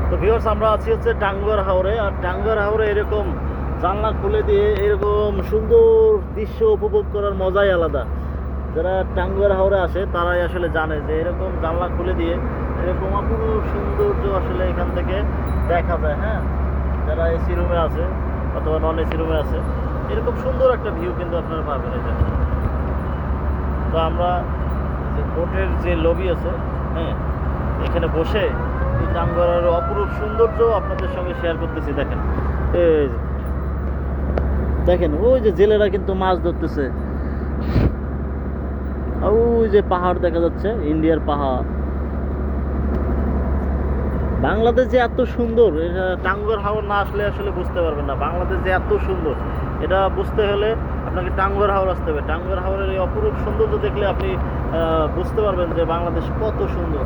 তো ভিউয়ার্স, আমরা আছি হচ্ছে টাঙ্গুয়ার হাওরে। আর টাঙ্গুয়ার হাওরে এরকম জানলা খুলে দিয়ে এরকম সুন্দর দৃশ্য উপভোগ করার মজাই আলাদা। যারা টাঙ্গুয়ার হাওরে আসে তারাই আসলে জানে যে এরকম জানলা খুলে দিয়ে এরকম অপূর্ব সৌন্দর্য আসলে এখান থেকে দেখা যায়। হ্যাঁ, যারা এসি রুমে আছে অথবা নন এসি রুমে আছে, এরকম সুন্দর একটা ভিউ কিন্তু আপনারা পাবেন এখানে। তো আমরা যে বোটের যে লবি আছে, হ্যাঁ, এখানে বসে এই টাঙ্গুয়ারের অপরূপ সৌন্দর্য আপনাদের সঙ্গে শেয়ার করতেছি। দেখেন, এই যে দেখেন, ওই যে জেলেরা কিন্তু মাছ ধরতেছে। আর ওই যে পাহাড় দেখা যাচ্ছে, ইন্ডিয়ার পাহাড়। বাংলাদেশ যে এত সুন্দর, এটা টাঙ্গুয়ার হাওর না আসলে আসলে বুঝতে পারবেন না। বাংলাদেশ যে এত সুন্দর এটা বুঝতে হলে আপনাকে টাঙ্গুয়ার হাওর আসতে হবে। টাঙ্গুয়ার হাওরের এই অপরূপ সৌন্দর্য দেখলে আপনি বুঝতে পারবেন যে বাংলাদেশ কত সুন্দর।